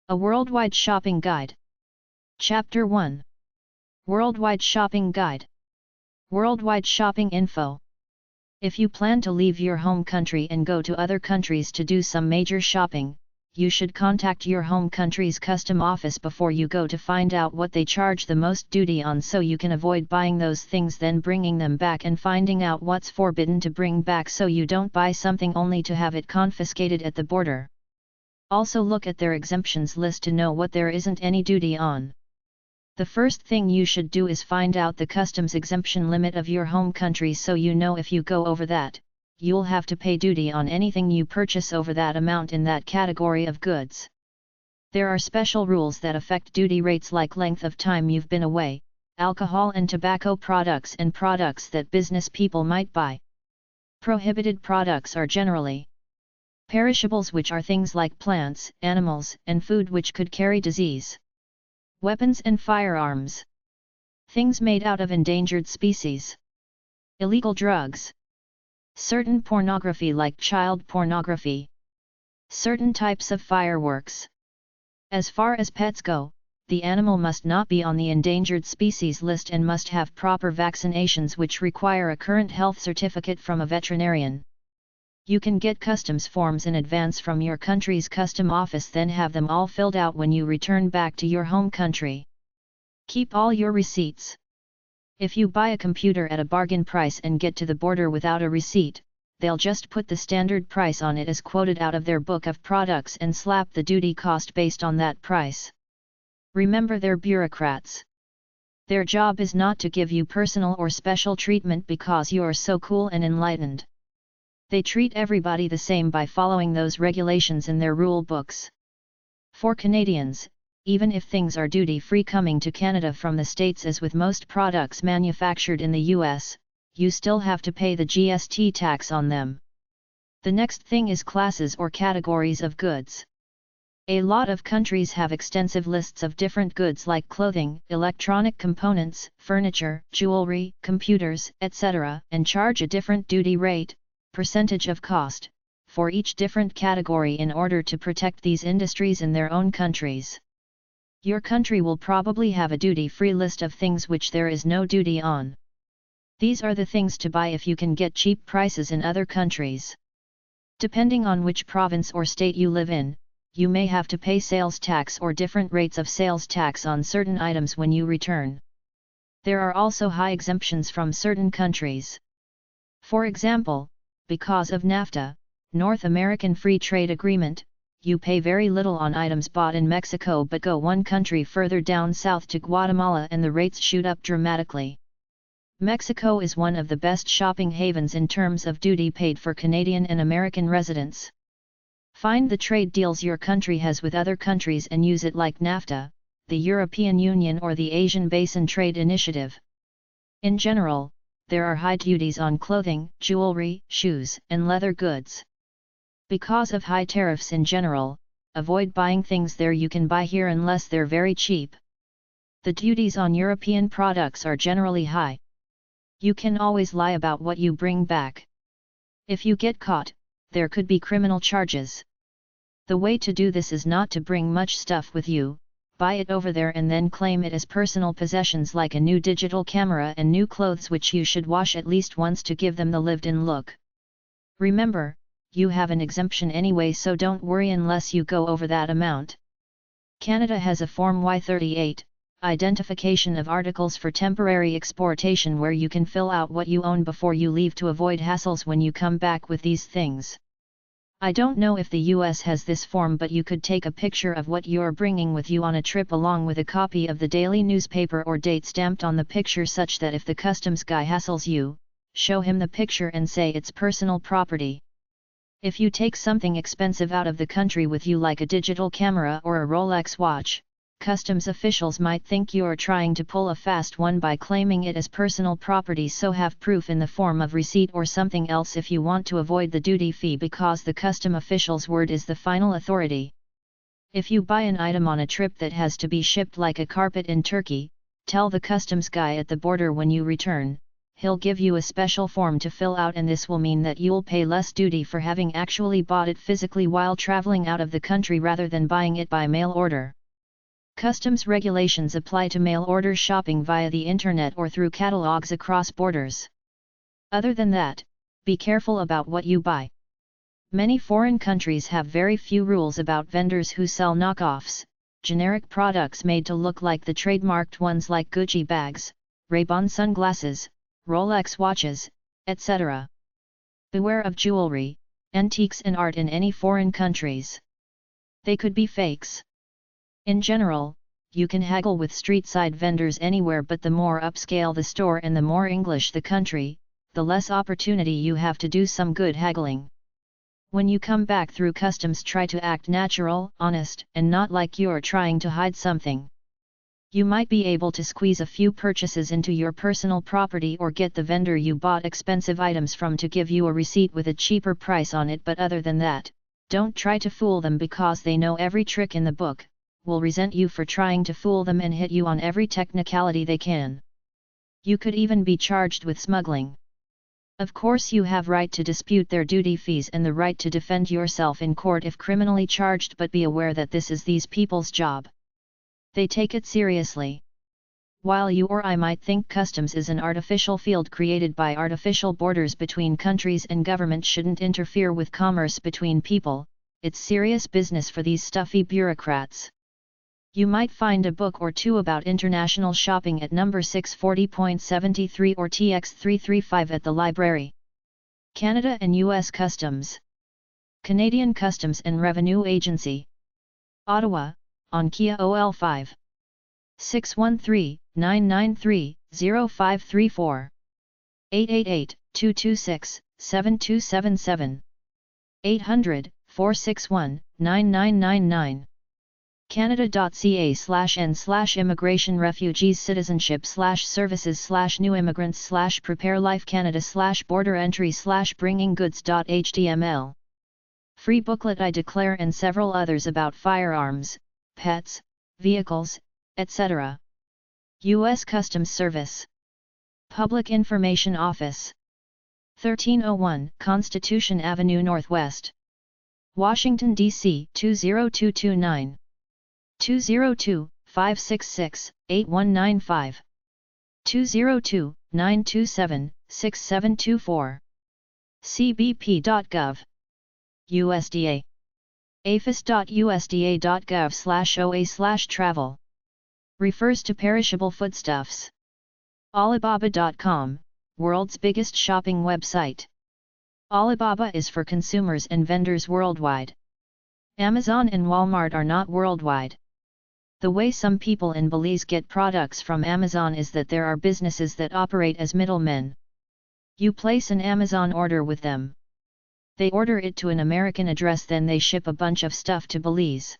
A Worldwide Shopping Guide. Chapter 1. Worldwide Shopping Guide. Worldwide Shopping Info. If you plan to leave your home country and go to other countries to do some major shopping, you should contact your home country's custom office before you go to find out what they charge the most duty on, so you can avoid buying those things then bringing them back and finding out what's forbidden to bring back, so you don't buy something only to have it confiscated at the border. Also look at their exemptions list to know what there isn't any duty on. The first thing you should do is find out the customs exemption limit of your home country, so you know if you go over that, you'll have to pay duty on anything you purchase over that amount in that category of goods. There are special rules that affect duty rates, like length of time you've been away, alcohol and tobacco products, and products that business people might buy. Prohibited products are generally perishables, which are things like plants, animals, and food which could carry disease. Weapons and firearms. Things made out of endangered species. Illegal drugs. Certain pornography like child pornography. Certain types of fireworks. As far as pets go, the animal must not be on the endangered species list and must have proper vaccinations which require a current health certificate from a veterinarian. You can get customs forms in advance from your country's custom office, then have them all filled out when you return back to your home country. Keep all your receipts. If you buy a computer at a bargain price and get to the border without a receipt, they'll just put the standard price on it as quoted out of their book of products and slap the duty cost based on that price. Remember, they're bureaucrats. Their job is not to give you personal or special treatment because you're so cool and enlightened. They treat everybody the same by following those regulations in their rule books. For Canadians, even if things are duty-free coming to Canada from the States, as with most products manufactured in the US, you still have to pay the GST tax on them. The next thing is classes or categories of goods. A lot of countries have extensive lists of different goods like clothing, electronic components, furniture, jewelry, computers, etc., and charge a different duty rate, percentage of cost, for each different category in order to protect these industries in their own countries. Your country will probably have a duty-free list of things which there is no duty on. These are the things to buy if you can get cheap prices in other countries. Depending on which province or state you live in, you may have to pay sales tax or different rates of sales tax on certain items when you return. There are also high exemptions from certain countries. For example, because of NAFTA, North American Free Trade Agreement, you pay very little on items bought in Mexico, but go one country further down south to Guatemala and the rates shoot up dramatically. Mexico is one of the best shopping havens in terms of duty paid for Canadian and American residents. Find the trade deals your country has with other countries and use it, like NAFTA, the European Union, or the Asian Basin Trade Initiative. In general, there are high duties on clothing, jewelry, shoes, and leather goods. Because of high tariffs in general, avoid buying things there you can buy here unless they're very cheap. The duties on European products are generally high. You can always lie about what you bring back. If you get caught, there could be criminal charges. The way to do this is not to bring much stuff with you, buy it over there and then claim it as personal possessions, like a new digital camera and new clothes, which you should wash at least once to give them the lived-in look. Remember, you have an exemption anyway, so don't worry unless you go over that amount. Canada has a Form Y38, Identification of Articles for Temporary Exportation, where you can fill out what you own before you leave to avoid hassles when you come back with these things. I don't know if the US has this form, but you could take a picture of what you're bringing with you on a trip along with a copy of the daily newspaper or date stamped on the picture, such that if the customs guy hassles you, show him the picture and say it's personal property. If you take something expensive out of the country with you, like a digital camera or a Rolex watch, customs officials might think you're trying to pull a fast one by claiming it as personal property, so have proof in the form of receipt or something else if you want to avoid the duty fee, because the custom official's word is the final authority. If you buy an item on a trip that has to be shipped, like a carpet in Turkey, tell the customs guy at the border when you return, he'll give you a special form to fill out, and this will mean that you'll pay less duty for having actually bought it physically while traveling out of the country rather than buying it by mail order. Customs regulations apply to mail order shopping via the internet or through catalogs across borders. Other than that, be careful about what you buy. Many foreign countries have very few rules about vendors who sell knockoffs, generic products made to look like the trademarked ones like Gucci bags, Ray-Ban sunglasses, Rolex watches, etc. Beware of jewelry, antiques and art in any foreign countries. They could be fakes. In general, you can haggle with street-side vendors anywhere, but the more upscale the store and the more English the country, the less opportunity you have to do some good haggling. When you come back through customs, try to act natural, honest, and not like you're trying to hide something. You might be able to squeeze a few purchases into your personal property or get the vendor you bought expensive items from to give you a receipt with a cheaper price on it, but other than that, don't try to fool them because they know every trick in the book, will resent you for trying to fool them and hit you on every technicality they can. You could even be charged with smuggling. Of course you have right to dispute their duty fees and the right to defend yourself in court if criminally charged, but be aware that this is these people's job. They take it seriously. While you or I might think customs is an artificial field created by artificial borders between countries and government shouldn't interfere with commerce between people, it's serious business for these stuffy bureaucrats. You might find a book or two about international shopping at number 640.73 or TX335 at the library. Canada and U.S. Customs. Canadian Customs and Revenue Agency. Ottawa, on Kia OL5. 613-993-0534. 888-226-7277. 800-461-9999. Canada.ca/n/immigration refugees citizenship/services/new immigrants/prepare life Canada/border entry/bringing goods.html. Free booklet I Declare and several others about firearms, pets, vehicles, etc. U.S. Customs Service. Public Information Office. 1301 Constitution Avenue Northwest. Washington, D.C. 20229. 202-566-8195. 202-927-6724. cbp.gov. USDA. afis.usda.gov/oa/travel. Refers to perishable foodstuffs. Alibaba.com, world's biggest shopping website. Alibaba is for consumers and vendors worldwide. Amazon and Walmart are not worldwide. The way some people in Belize get products from Amazon is that there are businesses that operate as middlemen. You place an Amazon order with them. They order it to an American address, then they ship a bunch of stuff to Belize.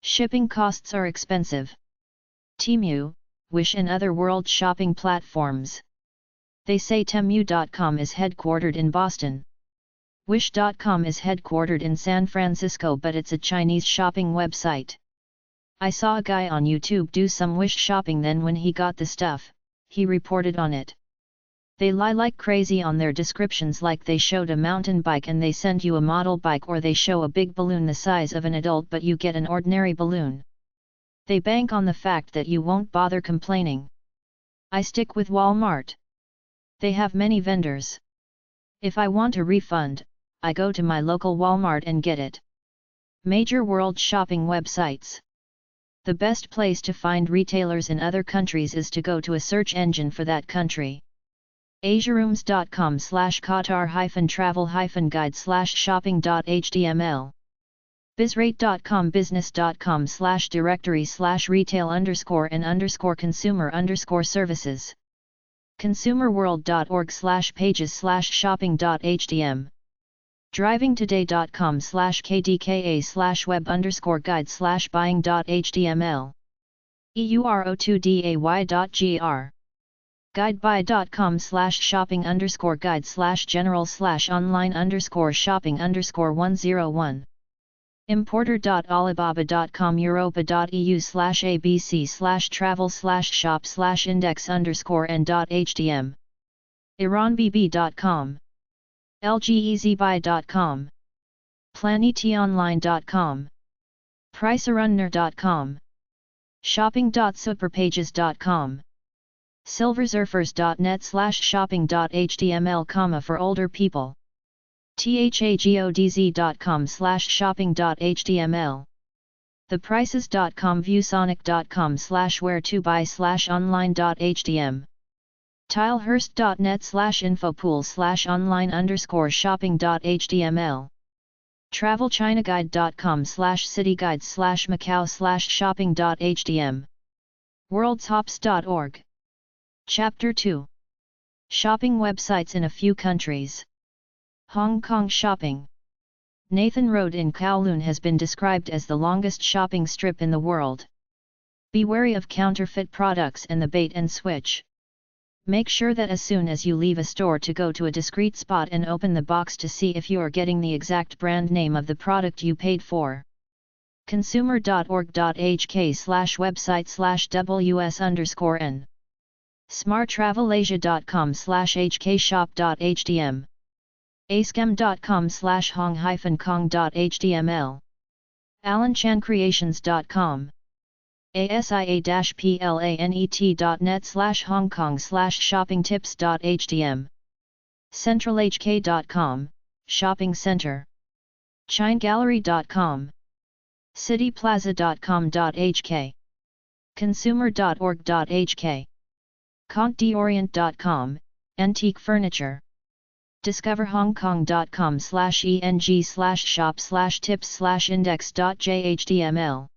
Shipping costs are expensive. Temu, Wish and other world shopping platforms. They say Temu.com is headquartered in Boston. Wish.com is headquartered in San Francisco, but it's a Chinese shopping website. I saw a guy on YouTube do some Wish shopping, then when he got the stuff, he reported on it. They lie like crazy on their descriptions, like they showed a mountain bike and they send you a model bike, or they show a big balloon the size of an adult but you get an ordinary balloon. They bank on the fact that you won't bother complaining. I stick with Walmart. They have many vendors. If I want a refund, I go to my local Walmart and get it. Major world shopping websites. The best place to find retailers in other countries is to go to a search engine for that country. asiarooms.com/qatar-travel-guide/shopping.html. bizrate.com business.com/directory/retail_and_consumer_services. consumerworld.org/pages/shopping.htm. drivingtoday.com/kdka/web_guide/buying.html. euro2day.gr. guidebuy.com/shopping_guide/general/online_shopping_101. importer.alibaba.com. europa.eu/abc/travel/shop/index_n.htm. iranbb.com, lgezbuy.com, planetonline.com, pricerunner.com, shopping.superpages.com, silversurfers.net/shopping.html, for older people, thagodz.com/shopping.html, theprices.com, viewsonic.com/where-to-buy/online.htm, tilehurst.net/infopool/online_shopping.html, travelchinaguide.com/cityguides/macau/shopping.htm, worldshops.org. Chapter 2. Shopping websites in a few countries. Hong Kong shopping. Nathan Road in Kowloon has been described as the longest shopping strip in the world. Be wary of counterfeit products and the bait and switch. Make sure that as soon as you leave a store to go to a discreet spot and open the box to see if you are getting the exact brand name of the product you paid for. consumer.org.hk/website/ws_n, smarttravelasia.com/hkshop.htm, ascam.com/hong-kong.html, alanchancreations.com, asia-planet.net/hongkong/shoppingtips.htm, centralhk.com, shopping center, chinegallery.com, cityplaza.com.hk, consumer.org.hk, compte-d'orient.com, antique furniture, discoverhongkong.com/eng/shop/tips/index.jhtml,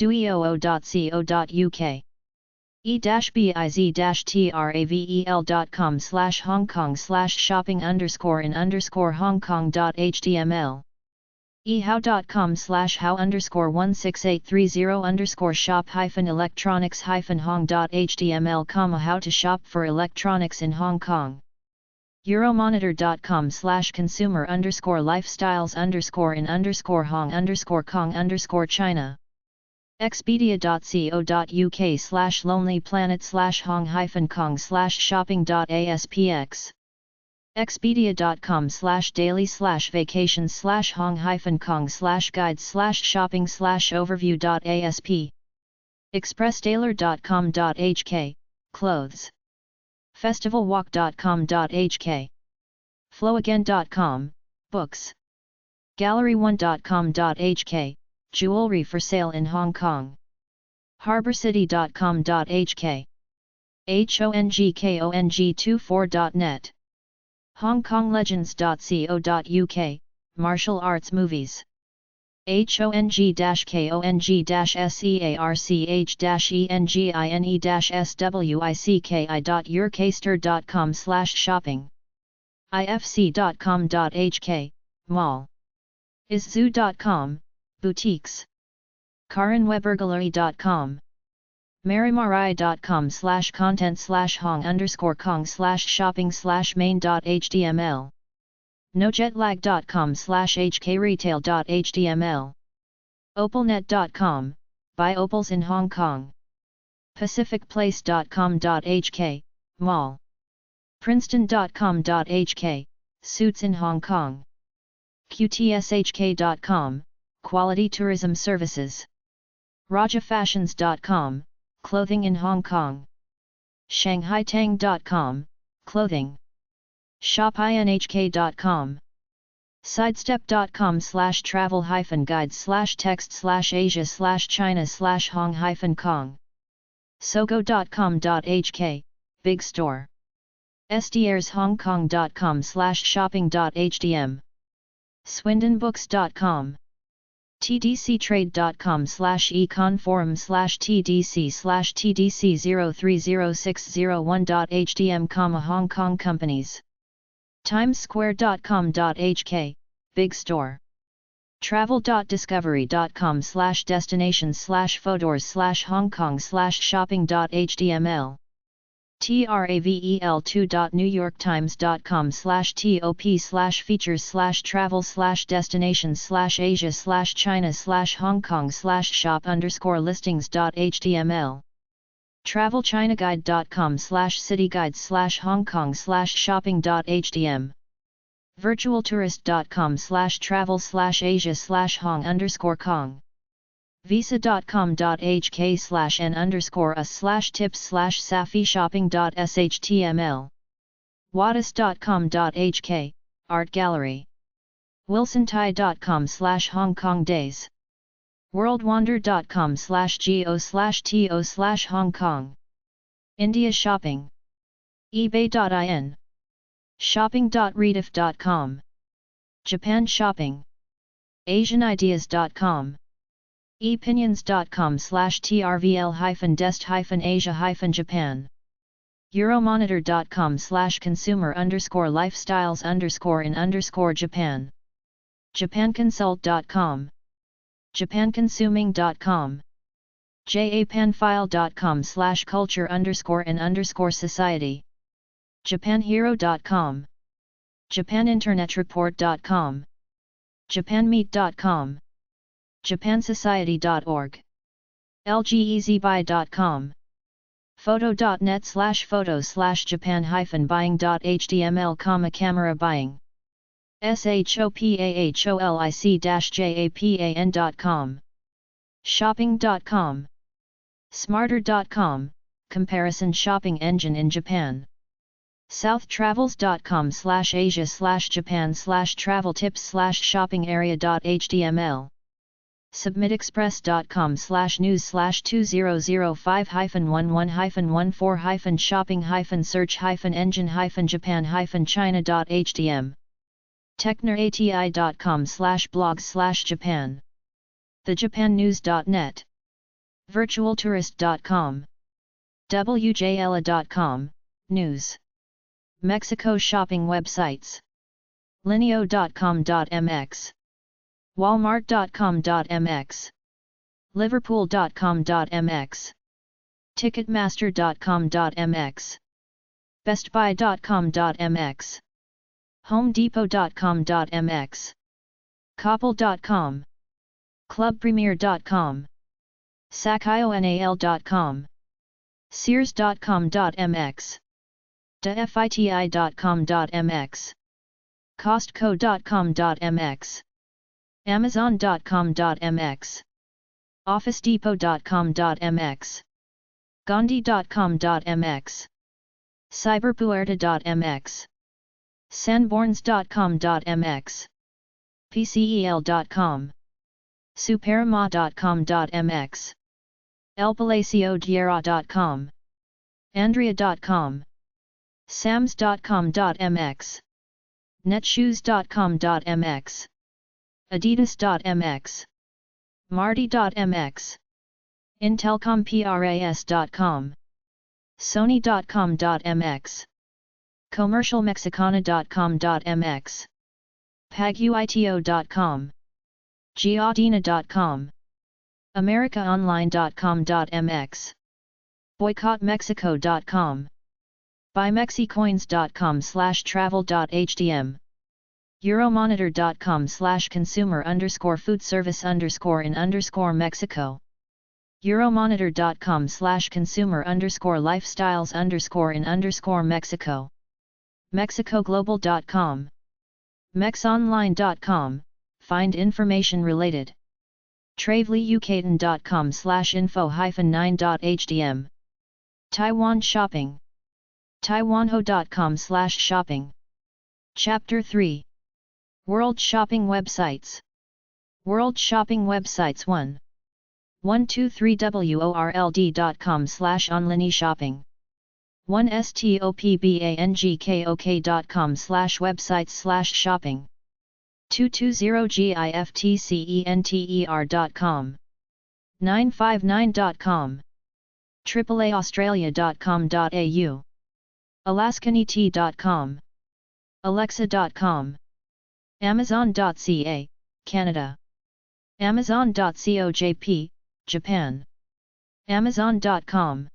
duioo.co.uk, e-biz-travel.com/hongkong/shopping_in_hongkong.html, ehow.com/how_16830_shop-electronics-hong.html, how to shop for electronics in Hong Kong, euromonitor.com/consumer_lifestyles_in_Hong_Kong_China, expedia.co.uk/lonelyplanet/hong-kong/shopping.aspx, expedia.com/daily/vacations/hong-kong/guides/shopping/overview.asp, expressdaler.com.hk, clothes, festivalwalk.com.hk, flowagain.com, books, gallery1.com.hk, jewelry for sale in Hong Kong, harborcity.com.hk, hongkong24.net, hongkonglegends.co.uk, martial arts movies, hong-searchengine-swicki.yourcaster.com/shopping, ifc.com.hk, mall, iszoo.com, boutiques, karanweburglary.com, marimarai.com/content/hong_kong/shopping/main.html, nojetlag.com/hkretail.html, opalnet.com, buy opals in Hong Kong, pacificplace.com.hk, mall, princeton.com.hk, suits in Hong Kong, qtshk.com, quality tourism services, rajafashions.com, clothing in Hong Kong, shanghaitang.com, clothing, shopinhk.com, sidestep.com/travel-guides/text/asia/china/hong-kong, sogo.com.hk, big store, sdrshongkong.com/shopping.htm, swindonbooks.com, tdctrade.com/econ-forum/tdc/tdc030601.htm, Hong Kong companies, timessquare.com.hk, big store, travel.discovery.com/destinations/photos/Hong Kong/shopping.html, travel/features/travel/destinations/asia/china/hong kong/shop_listings.html, travelchinaguide.com/cityguides/hongkong/shopping.hdm virtualtourist.com/travel/asia/hong_kong visa.com.hk/n_us/tips/safi shopping.shtml wadis.com.hk art gallery wilsonthai.com/Hong Kong days worldwander.com/go/to/Hong Kong India shopping ebay.in shopping.rediff.com Japan shopping asianideas.com epinions.com/trvl-dest-asia-japan euromonitor.com/consumer_lifestyles_in_Japan japanconsult.com japanconsuming.com japanfile.com/culture_in_society japanhero.com japaninternetReport.com japanmeet.com japansociety.org lgezbuy.com photo.net/photos/japan-buying.html camera buying shopaholic-japan.com shopping.com smarter.com comparison shopping engine in Japan southtravels.com/asia/japan/travel tips/shopping area.html submitexpress.com/news/2005-11-4-shopping-search-engine-japan-china.htm technerati.com/blog/Japan thejapannews.net virtualtourist.com wjella.com news Mexico shopping websites linio.com.mx walmart.com.mx liverpool.com.mx ticketmaster.com.mx bestbuy.com.mx homedepot.com.mx koppel.com clubpremier.com sakional.com sears.com.mx defiti.com.mx costco.com.mx amazon.com.mx officedepot.com.mx gandhi.com.mx cyberpuerta.mx sanborns.com.mx pcel.com superma.com.mx elpalaciodierra.com andrea.com sams.com.mx netshoes.com.mx adidas.mx marti.mx intelcompras.com sony.com.mx comercialmexicana.com.mx paguito.com giardina.com americaonline.com.mx boycottmexico.com buymexicoins.com/travel.hdm euromonitor.com/consumer_foodservice_in_Mexico euromonitor.com/consumer_lifestyles_in_Mexico mexicoglobal.com mexonline.com find information related travelyukaton.com/info-9.hdm Taiwan shopping taiwanho.com/shopping Chapter 3 World shopping websites World shopping websites 1 123world.com/online shopping 1stopbangkok.com/websites/shopping 220giftcenter.com 959.com AAAaustralia.com.au alaskanet.com alexa.com amazon.ca Canada amazon.cojp Japan amazon.com